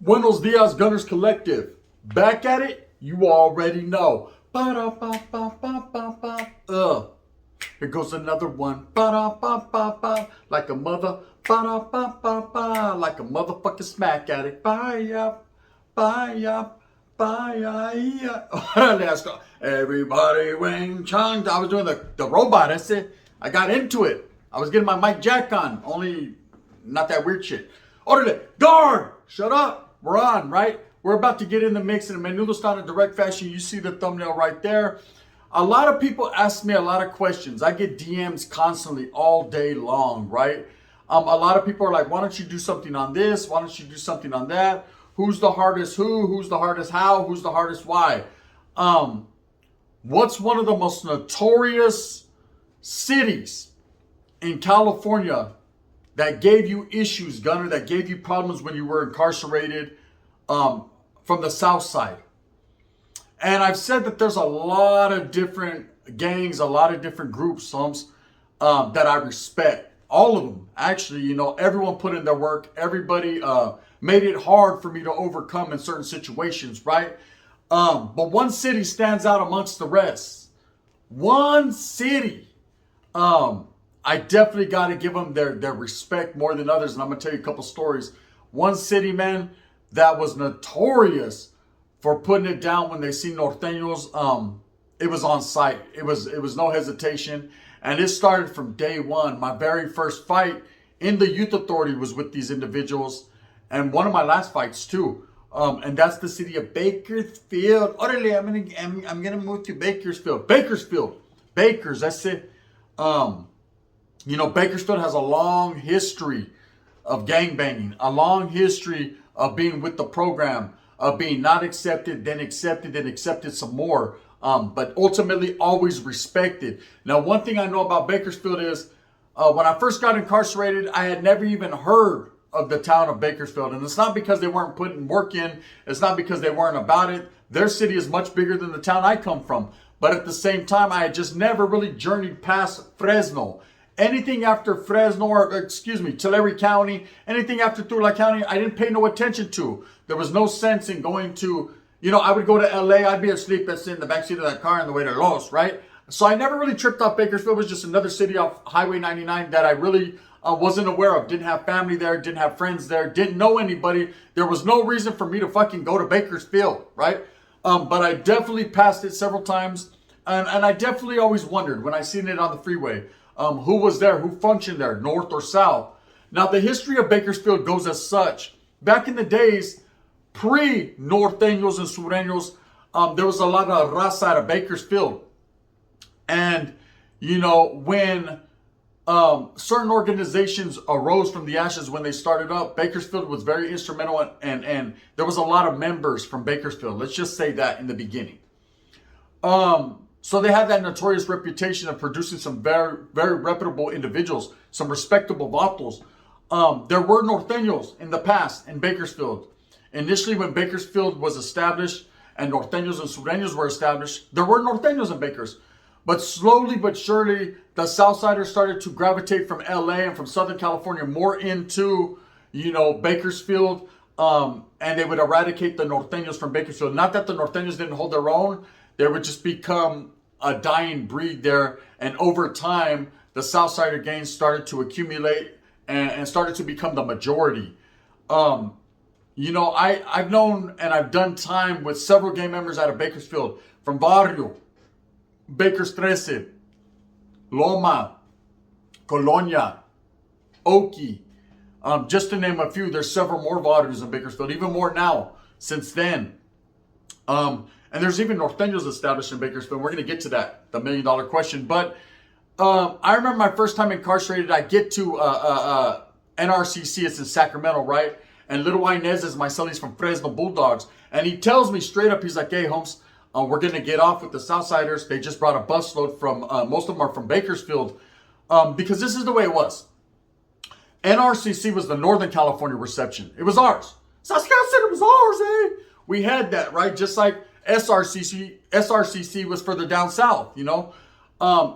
Buenos dias, Gunners Collective. Back at it, you already know. Ba-da-ba-ba-ba-ba-ba. Here goes another one. Ba-da-ba-ba-ba. Like a mother. Ba-da-ba-ba-ba. Like a motherfucking smack addict. Bye-ya. Bye-ya. Bye-ya. Let's go. Everybody wing chong. I was doing the robot. I said, I got into it. I was getting my Mike Jack on. Only not that weird shit. Orderly. Guard! Shut up. We're on, right? We're about to get in the mix in a menudo style in direct fashion. You see the thumbnail right there. A lot of people ask me a lot of questions. I get DMs constantly all day long, right? A lot of people are like, why don't you do something on this? Why don't you do something on that? Who's the hardest who? Who's the hardest how? Who's the hardest why? What's one of the most notorious cities in California that gave you issues, Gunner, that gave you problems when you were incarcerated from the South Side? And I've said that there's a lot of different gangs, a lot of different groups, that I respect. All of them, actually, you know, everyone put in their work. Everybody made it hard for me to overcome in certain situations, right? But one city stands out amongst the rest. One city. I definitely got to give them their respect more than others. And I'm going to tell you a couple stories. One city, man, that was notorious for putting it down when they see Nortenos. It was on site. It was no hesitation. And it started from day one. My very first fight in the youth authority was with these individuals. And one of my last fights too. And that's the city of Bakersfield. Orderly, I'm gonna move to Bakersfield. Bakers, that's it. You know, Bakersfield has a long history of gangbanging, a long history of being with the program, of being not accepted, then accepted some more, but ultimately always respected. Now, one thing I know about Bakersfield is when I first got incarcerated, I had never even heard of the town of Bakersfield. And it's not because they weren't putting work in. It's not because they weren't about it. Their city is much bigger than the town I come from. But at the same time, I had just never really journeyed past Fresno. Anything after Fresno, or excuse me, Tulare County, anything after Tulare County, I didn't pay no attention to. There was no sense in going to, you know, I would go to LA, I'd be asleep in the backseat of that car on the way to Los, right? So I never really tripped off Bakersfield. It was just another city off Highway 99 that I really wasn't aware of. Didn't have family there, didn't have friends there, didn't know anybody. There was no reason for me to fucking go to Bakersfield, right? But I definitely passed it several times. And I definitely always wondered when I seen it on the freeway, who was there, who functioned there, north or south. Now, the history of Bakersfield goes as such. Back in the days, pre-Nortenos and Sureños, there was a lot of raza out of Bakersfield. And, you know, when certain organizations arose from the ashes when they started up, Bakersfield was very instrumental, and there was a lot of members from Bakersfield. Let's just say that in the beginning. So they had that notorious reputation of producing some very, very reputable individuals, some respectable vatos. There were Norteños in the past in Bakersfield. Initially, when Bakersfield was established and Norteños and Sureños were established, there were Norteños in Bakers. But slowly but surely, the Southsiders started to gravitate from LA and from Southern California more into, you know, Bakersfield. And they would eradicate the Norteños from Bakersfield. Not that the Norteños didn't hold their own. They would just become a dying breed there. And over time, the Southsider gangs started to accumulate and started to become the majority. You know, I've known and I've done time with several gang members out of Bakersfield, from Barrio, Bakers 13, Loma, Colonia, Oki, just to name a few. There's several more barrios in Bakersfield, even more now since then. And there's even Norteños established in Bakersfield. We're going to get to that, the $1 million question. But I remember my first time incarcerated, I get to NRCC, it's in Sacramento, right? And Little Inez is my son, he's from Fresno Bulldogs. And he tells me straight up, he's like, hey, Holmes, we're going to get off with the Southsiders. They just brought a busload from, most of them are from Bakersfield, because this is the way it was. NRCC was the Northern California reception. It was ours. South Scott said it was ours, eh? We had that, right? Just like SRCC was further down south, you know.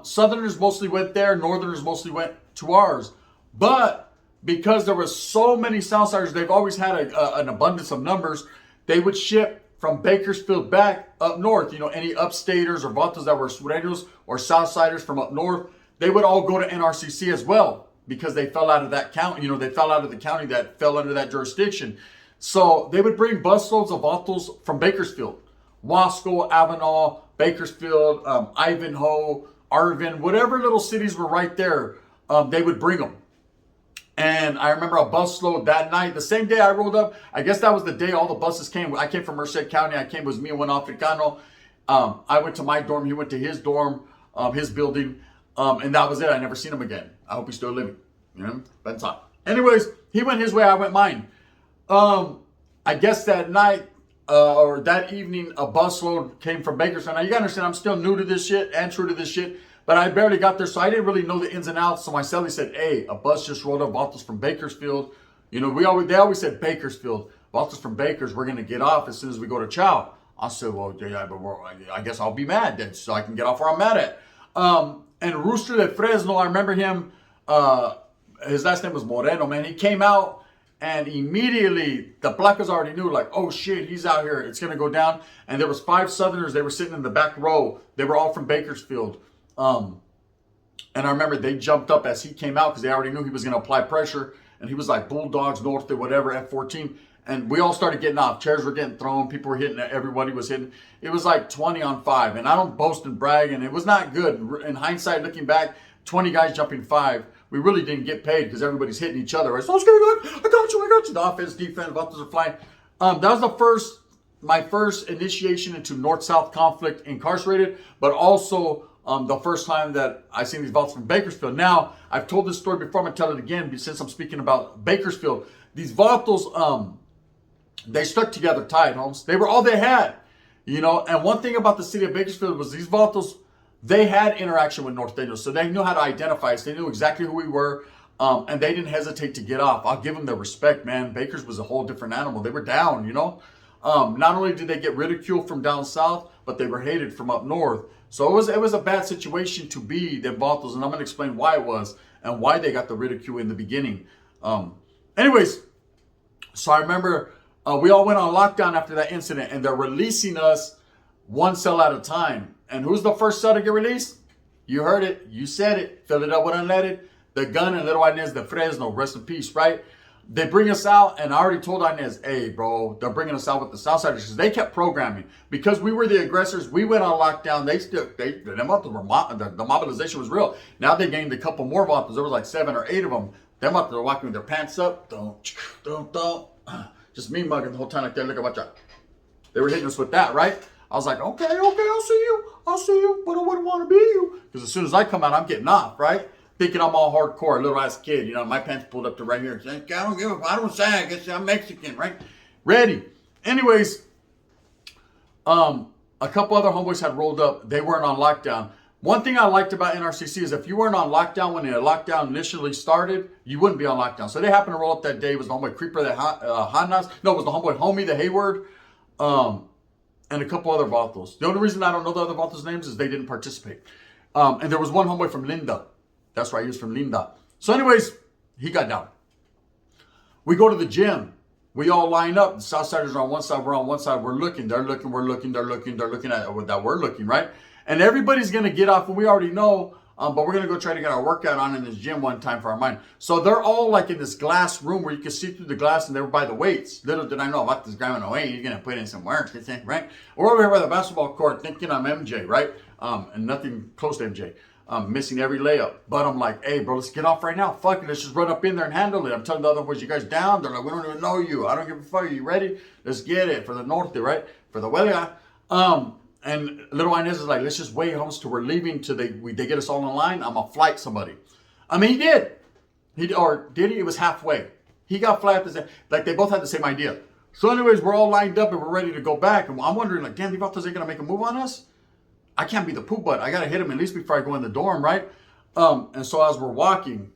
Southerners mostly went there. Northerners mostly went to ours. But because there were so many Southsiders, they've always had an abundance of numbers. They would ship from Bakersfield back up north. You know, any upstaters or vatos that were Sureños or Southsiders from up north, they would all go to NRCC as well because they fell out of that county. You know, they fell out of the county that fell under that jurisdiction. So they would bring busloads of vatos from Bakersfield, Wasco, Avenal, Bakersfield, Ivanhoe, Arvin, whatever little cities were right there, they would bring them. And I remember a busload that night, the same day I rolled up. I guess that was the day all the buses came. I came from Merced County. It was me and one Africano. I went to my dorm. He went to his dorm, his building. And that was it. I never seen him again. I hope he's still living. You know, that's all. Anyways, he went his way. I went mine. I guess that night or that evening, a busload came from Bakersfield. Now, you gotta understand, I'm still new to this shit and true to this shit. But I barely got there, so I didn't really know the ins and outs. So my cellie said, hey, a bus just rolled up, vatos from Bakersfield. You know, they always said Bakersfield. Vatos from Bakers, we're going to get off as soon as we go to Chow. I said, well, yeah, but I guess I'll be mad then, so I can get off where I'm mad at. And Rooster de Fresno, I remember him, his last name was Moreno, man. He came out, and immediately the placas already knew, like, oh shit, he's out here. It's going to go down. And there was 5 Southerners. They were sitting in the back row. They were all from Bakersfield. And I remember they jumped up as he came out because they already knew he was going to apply pressure. And he was like Bulldogs, Norte, whatever, F-14. And we all started getting off. Chairs were getting thrown. People were hitting. Everybody was hitting. It was like 20 on 5. And I don't boast and brag. And it was not good. In hindsight, looking back, 20 guys jumping 5. We really didn't get paid because everybody's hitting each other. Right? So I was going, I got you. The offense, defense, buttons are flying. That was my first initiation into North-South conflict incarcerated, but also the first time that I seen these vatos from Bakersfield. Now, I've told this story before. I'm going to tell it again since I'm speaking about Bakersfield. These vatos, they stuck together tight, Holmes. They were all they had, you know. And one thing about the city of Bakersfield was these vatos, they had interaction with Nortenos. So they knew how to identify us. They knew exactly who we were. And they didn't hesitate to get off. I'll give them their respect, man. Bakers was a whole different animal. They were down, you know. Not only did they get ridiculed from down south, but they were hated from up north. So it was a bad situation to be the vatos, and I'm going to explain why it was and why they got the ridicule in the beginning. Anyways, so I remember we all went on lockdown after that incident, and they're releasing us one cell at a time. And who's the first cell to get released? You heard it. You said it. Fill it up with unleaded. The gun and little Inez de Fresno. Rest in peace, right? They bring us out, and I already told Inez, hey, bro, they're bringing us out with the Southsiders because they kept programming. Because we were the aggressors, we went on lockdown. The mobilization was real. Now they gained a couple more vatos. There was like 7 or 8 of them. Them out there walking with their pants up. Don't. Just me mugging the whole time like that. Look at watch out. They were hitting us with that, right? I was like, okay, I'll see you, but I wouldn't want to be you. Because as soon as I come out, I'm getting off, right? Thinking I'm all hardcore, little ass kid, you know, my pants pulled up to right here. Saying, I don't give a, I don't sag, I'm Mexican, right? Ready. Anyways, a couple other homeboys had rolled up. They weren't on lockdown. One thing I liked about NRCC is if you weren't on lockdown when the lockdown initially started, you wouldn't be on lockdown. So they happened to roll up that day. It was the homeboy Creeper, the Hanas. No, it was the homeboy Homie, the Hayward, and a couple other vatos. The only reason I don't know the other vatos' names is they didn't participate. And there was one homeboy from Linda. That's right, he was from Linda. So anyways, he got down. We go to the gym. We all line up. The Southsiders are on one side, we're on one side. We're looking, they're looking, we're looking, they're looking at that we're looking, right? And everybody's going to get off, and we already know, but we're going to go try to get our workout on in this gym one time for our mind. So they're all like in this glass room where you can see through the glass, and they were by the weights. Little did I know about this guy on the way. He's going to put in some work, right? We're over here by the basketball court thinking I'm MJ, right? And nothing close to MJ. Missing every layup. But I'm like, hey, bro, let's get off right now. Fuck it. Let's just run up in there and handle it. I'm telling the other boys, you guys down? They're like, we don't even know you. I don't give a fuck. Are you ready? Let's get it for the Norte, right? For the Huelga. And little Inez is like, let's just wait homes till we're leaving till they get us all in line. I'm going to flight somebody. I mean, he did. Did he? It was halfway. He got flat at the same, like they both had the same idea. So anyways, we're all lined up and we're ready to go back. And I'm wondering, like, damn, these vatos ain't going to make a move on us? I can't be the poop butt. I got to hit him at least before I go in the dorm, right? And so as we're walking,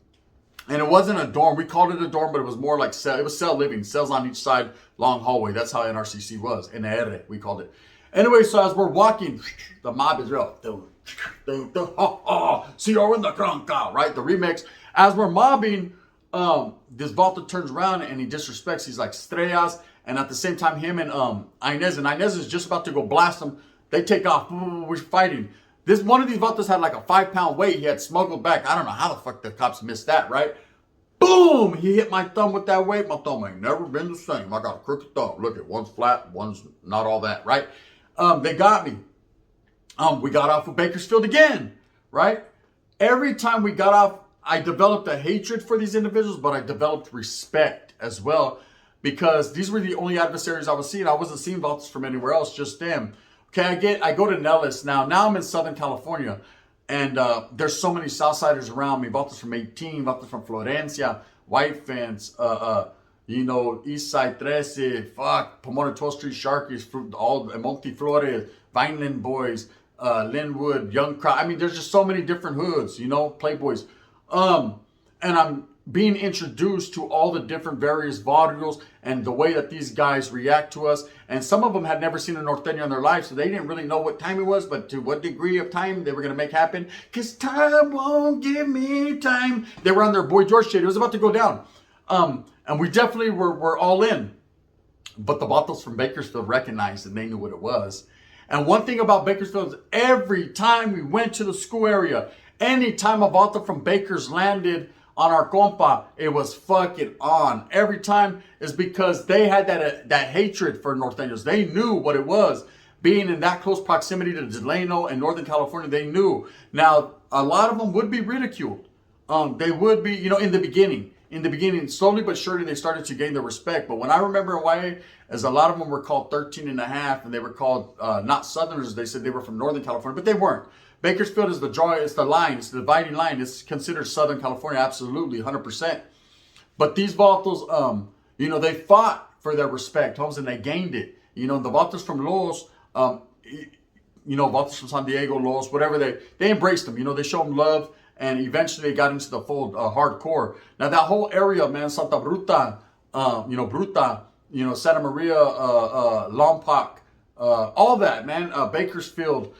and it wasn't a dorm. We called it a dorm, but it was more like cell. It was cell living. Cells on each side, long hallway. That's how NRCC was. NR, we called it. Anyway, so as we're walking, the mob is real. See you in the cronca, right? The remix. As we're mobbing, this Vato turns around and he disrespects. He's like, Strellas. And at the same time, him and Inez is just about to go blast him. They take off. We're fighting. One of these Vatos had like a 5-pound weight he had smuggled back. I don't know how the fuck the cops missed that, right? Boom! He hit my thumb with that weight. My thumb ain't never been the same. I got a crooked thumb. Look at one's flat, one's not all that, right? They got me. We got off of Bakersfield again, right? Every time we got off, I developed a hatred for these individuals, but I developed respect as well because these were the only adversaries I was seeing. I wasn't seeing Vatos from anywhere else, just them. Okay, I go to Nellis now. Now I'm in Southern California, and there's so many Southsiders around me. Vatos from 18, Vatos from Florencia, White Fence, East Side 13, Pomona 12th Street Sharkies, all Monte Flores, Vineland Boys, Linwood, Young Crowd. I mean, there's just so many different hoods, Playboys. And I'm being introduced to all the different various barrios and the way that these guys react to us. And some of them had never seen a Norteño in their life, so they didn't really know what time it was, but to what degree of time they were going to make happen. Because time won't give me time. They were on their Boy George shit. It was about to go down. And we definitely were all in. But the Vatos from Bakersfield recognized and they knew what it was. And one thing about Bakersfield is every time we went to the school area, any time a Vato from Bakers landed on our compa, it was fucking on. Every time is because they had that hatred for Norteños. They knew what it was. Being in that close proximity to Delano and Northern California, they knew. Now, a lot of them would be ridiculed. They would be, in the beginning. In the beginning, slowly but surely, they started to gain their respect. But when I remember in YA, as a lot of them were called 13 and a half, and they were called not Southerners. They said they were from Northern California, but they weren't. Bakersfield is the joy, it's the line, it's the dividing line. It's considered Southern California, absolutely, 100%. But these Vatos, they fought for their respect, homes, and they gained it. The Vatos from Los, Vatos from San Diego, Los, whatever, they embraced them. They showed them love, and eventually they got into the full hardcore. Now that whole area, man, Santa Bruta, Bruta, Santa Maria, Lompoc, all that, man, Bakersfield,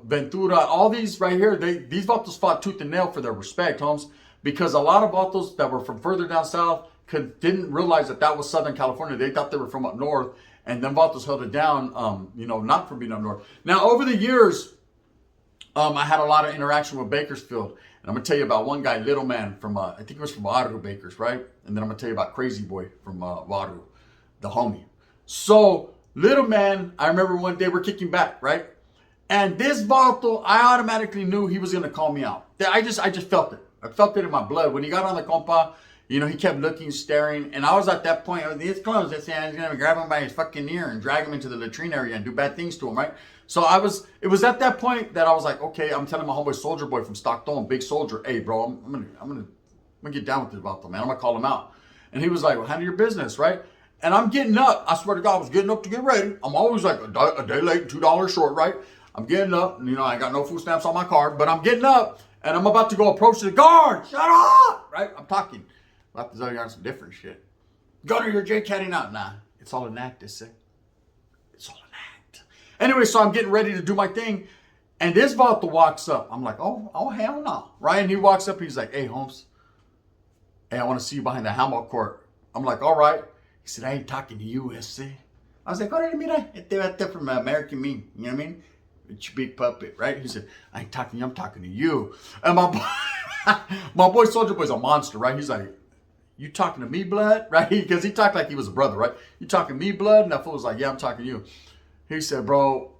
Ventura, all these right here, these Vatos fought tooth and nail for their respect, homes, because a lot of Vatos that were from further down south didn't realize that was Southern California. They thought they were from up north, and them Vatos held it down, not from being up north. Now, over the years, I had a lot of interaction with Bakersfield, and I'm going to tell you about one guy, Little Man, from, I think it was from Waru Bakers, right? And then I'm going to tell you about Crazy Boy from Waru, the homie. So, Little Man, I remember one day we're kicking back, right? And this Vato, I automatically knew he was going to call me out. I just felt it. I felt it in my blood. When he got on the compa, he kept looking, staring. And I was at that point, it's close. I said, I was going to grab him by his fucking ear and drag him into the latrine area and do bad things to him, right? So it was at that point that I was like, okay, I'm telling my homeboy Soldier Boy from Stockton, Big Soldier, hey, bro, I'm gonna get down with this Vato, man. I'm going to call him out. And he was like, well, handle your business, right? And I'm getting up. I swear to God, I was getting up to get ready. I'm always like a day late, $2 short, right? I'm getting up, and I ain't got no food stamps on my card, but I'm getting up, and I'm about to go approach the guard. Shut up! Right? I'm talking. I'll have to tell you on some different shit. Gunner, you're J-catting out. Nah, it's all an act, they say. It's all an act. Anyway, so I'm getting ready to do my thing, and this Vato walks up. I'm like, oh, hell no. Right? And he walks up, he's like, hey, Holmes. Hey, I want to see you behind the handball court. I'm like, all right. He said, I ain't talking to you, SC. I was like, órale, mira, este from American Me. You know what I mean? It's your big puppet, right? He said, I ain't talking to you, I'm talking to you. And my boy Soldier Boy's a monster, right? He's like, you talking to me, blood? Right? Because he talked like he was a brother, right? You talking to me, blood? And that fool was like, yeah, I'm talking to you. He said, bro,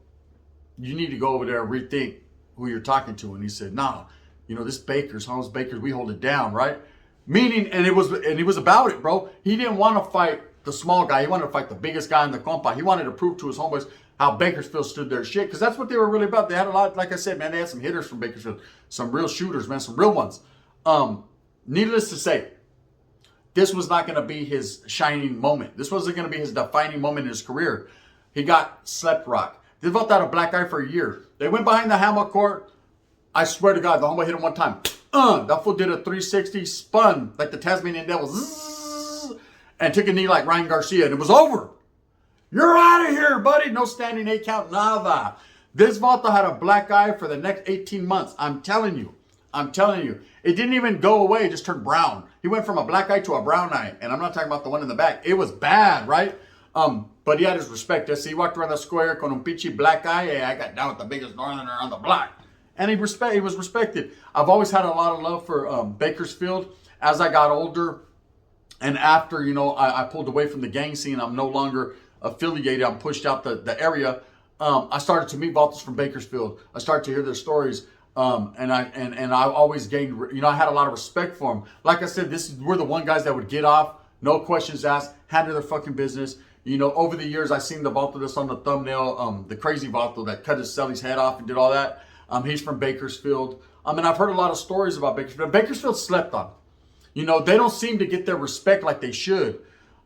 you need to go over there and rethink who you're talking to. And he said, nah, this Bakers, Holmes Bakers, we hold it down, right? Meaning, and he was about it, bro. He didn't want to fight the small guy. He wanted to fight the biggest guy in the compa. He wanted to prove to his homeboys how Bakersfield stood their shit, because that's what they were really about. They had a lot, like I said, man, they had some hitters from Bakersfield, some real shooters, man, some real ones. Needless to say, this was not going to be his shining moment. This wasn't going to be his defining moment in his career. He got slept rock. They voted out a black eye for a year. They went behind the hammer court. I swear to God, the homeboy hit him one time. That fool did a 360, spun like the Tasmanian Devil, zzz, and took a knee like Ryan Garcia, and it was over. You're out of here, buddy. No standing 8 count, nada. This vato had a black eye for the next 18 months. I'm telling you. I'm telling you. It didn't even go away. It just turned brown. He went from a black eye to a brown eye. And I'm not talking about the one in the back. It was bad, right? But he had his respect. He walked around the square con un pichi black eye. Hey, I got down with the biggest northerner on the block. And he was respected. I've always had a lot of love for Bakersfield. As I got older and after, I pulled away from the gang scene. I'm no longer affiliated. I'm pushed out the area. I started to meet vatos from Bakersfield. I started to hear their stories. And I always gained, I had a lot of respect for them. Like I said, we're the one guys that would get off, no questions asked, handle their fucking business. Over the years, I seen the vato that's on the thumbnail, the crazy vato that cut his celly's head off and did all that. He's from Bakersfield. And I've heard a lot of stories about Bakersfield. Bakersfield slept on. They don't seem to get their respect like they should.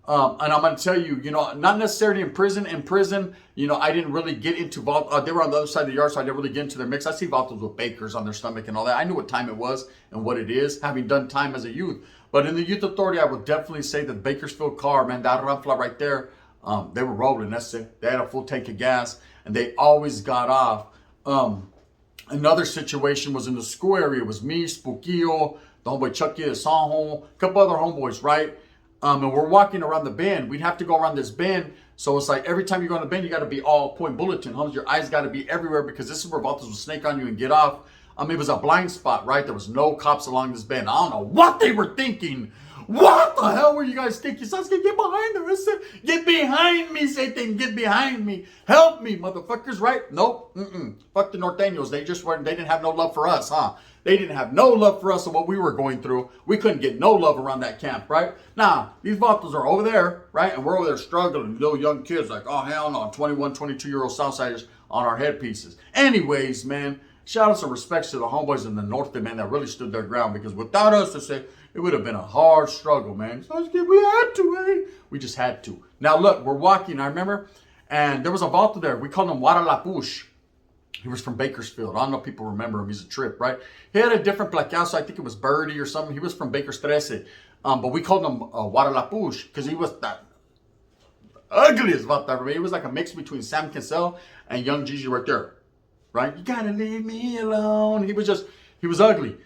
And I'm going to tell you, not necessarily in prison. In prison, I didn't really get into vault. They were on the other side of the yard, so I didn't really get into their mix. I see vatos with bakers on their stomach and all that. I knew what time it was and what it is, having done time as a youth. But in the youth authority, I would definitely say that the Bakersfield car, man, that ramfla right there, they were rolling. That's it. They had a full tank of gas, and they always got off. Another situation was in the school area. It was me, Spookio, the homeboy Chucky, the Sanho, a couple other homeboys, right? And we're walking around the bend. We'd have to go around this bend. So it's like every time you go on the bend, you got to be all point bulletin. Homes, your eyes got to be everywhere because this is where vatos will snake on you and get off. It was a blind spot, right? There was no cops along this bend. I don't know what they were thinking. What the hell were you guys thinking? Sasuke, get behind them. I said, get behind me, Satan. Get behind me. Help me, motherfuckers, right? Nope. Fuck the Nortenos. They didn't have no love for us, huh? They didn't have no love for us and what we were going through. We couldn't get no love around that camp, right? Now, these vatos are over there, right? And we're over there struggling. Little young kids like, oh, hell no. 21, 22-year-old Southsiders on our headpieces. Anyways, man, shout out some respects to the homeboys in the north, man, that really stood their ground. Because without us, to say, it would have been a hard struggle, man. So we had to, eh? We just had to. Now, look, we're walking, I remember. And there was a vato there. We called him Guadalapush. He was from Bakersfield. I don't know if people remember him. He's a trip, right? He had a different placazo. I think it was Birdie or something. He was from Bakersfield. But we called him Guadalapush because he was the ugliest vato ever. He was like a mix between Sam Cancel and Young Gigi right there, right? You gotta leave me alone. He was ugly.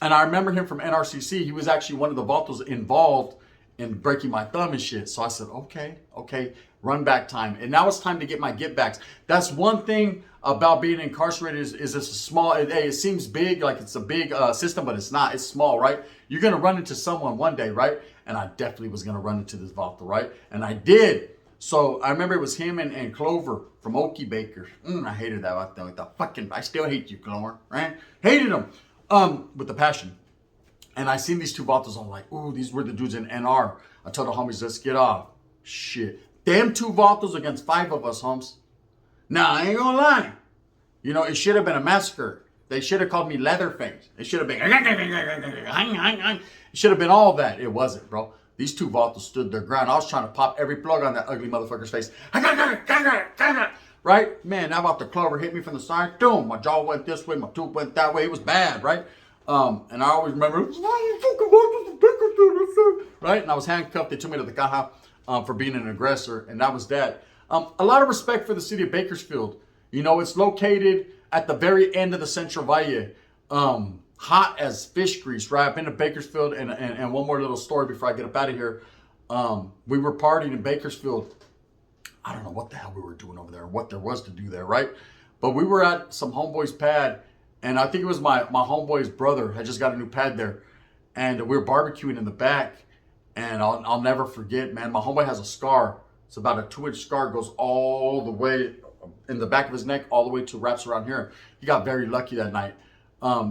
And I remember him from NRCC. He was actually one of the vatos involved in breaking my thumb and shit. So I said, okay, run back time. And now it's time to get my get backs. That's one thing about being incarcerated is it's a small, it seems big, like it's a big system, but it's not. It's small, right? You're going to run into someone one day, right? And I definitely was going to run into this vato, right? And I did. So I remember it was him and Clover from Okie Baker. I hated that vato with the fucking, I still hate you, Clover, right? Hated him. With the passion. And I seen these two vatos. I'm like, ooh, these were the dudes in NR. I told the homies, let's get off. Shit. Them two vatos against 5 of us, homes. Now, I ain't gonna lie. It should have been a massacre. They should have called me Leatherface. It should have been, it should have been all that. It wasn't, bro. These two vatos stood their ground. I was trying to pop every plug on that ugly motherfucker's face. Right? Man, that about the Clover hit me from the side. Boom. My jaw went this way. My tooth went that way. It was bad, right? And I always remember, right? And I was handcuffed. They took me to the caja for being an aggressor. And that was that. A lot of respect for the city of Bakersfield. It's located at the very end of the Central Valle. Hot as fish grease, right? I've been to Bakersfield. And one more little story before I get up out of here. We were partying in Bakersfield. I don't know what the hell we were doing over there, what there was to do there, right? But we were at some homeboy's pad, and I think it was my homeboy's brother had just got a new pad there, and we were barbecuing in the back, and I'll never forget, man, my homeboy has a scar. It's about a 2-inch scar, goes all the way in the back of his neck, all the way to wraps around here. He got very lucky that night.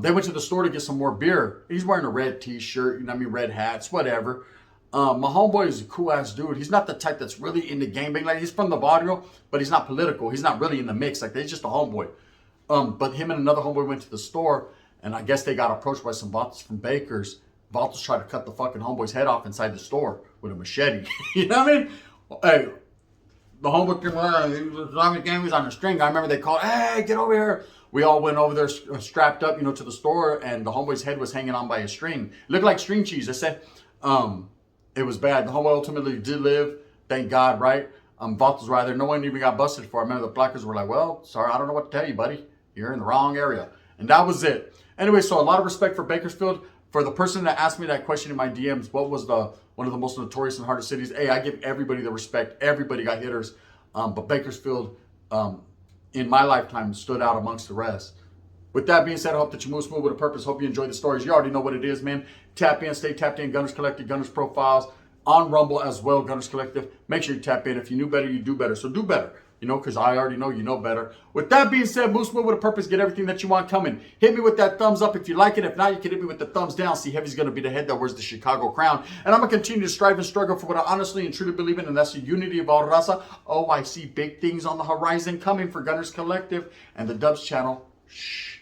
They went to the store to get some more beer. He's wearing a red t-shirt, red hats, whatever. My homeboy is a cool ass dude. He's not the type that's really into gangbang. Like, he's from the barrio, but he's not political. He's not really in the mix. Like, he's just a homeboy. But him and another homeboy went to the store, and I guess they got approached by some vatos from Bakers. Valtos tried to cut the fucking homeboy's head off inside the store with a machete. You know what I mean? Hey, the homeboy came around, he was on a string. I remember they called, hey, get over here. We all went over there strapped up, to the store, and the homeboy's head was hanging on by a string. It looked like string cheese. I said, it was bad. The homeboy ultimately did live, thank God, right? Valtos right there. No one even got busted for it. I remember the blackers were like, well, sorry, I don't know what to tell you, buddy. You're in the wrong area. And that was it. Anyway, so a lot of respect for Bakersfield. For the person that asked me that question in my DMs, what was one of the most notorious and hardest cities? Hey, I give everybody the respect. Everybody got hitters. But Bakersfield, in my lifetime, stood out amongst the rest. With that being said, I hope that you move smooth with a purpose. Hope you enjoy the stories. You already know what it is, man. Tap in, stay tapped in. Gunners Collective, Gunners Profiles. On Rumble as well, Gunners Collective. Make sure you tap in. If you knew better, you do better. So do better. Because I already know you know better. With that being said, move smooth with a purpose. Get everything that you want coming. Hit me with that thumbs up if you like it. If not, you can hit me with the thumbs down. See, Heavy's going to be the head that wears the Chicago crown. And I'm going to continue to strive and struggle for what I honestly and truly believe in, and that's the unity of all raza. Oh, I see big things on the horizon coming for Gunners Collective and the Dubs channel. Shh.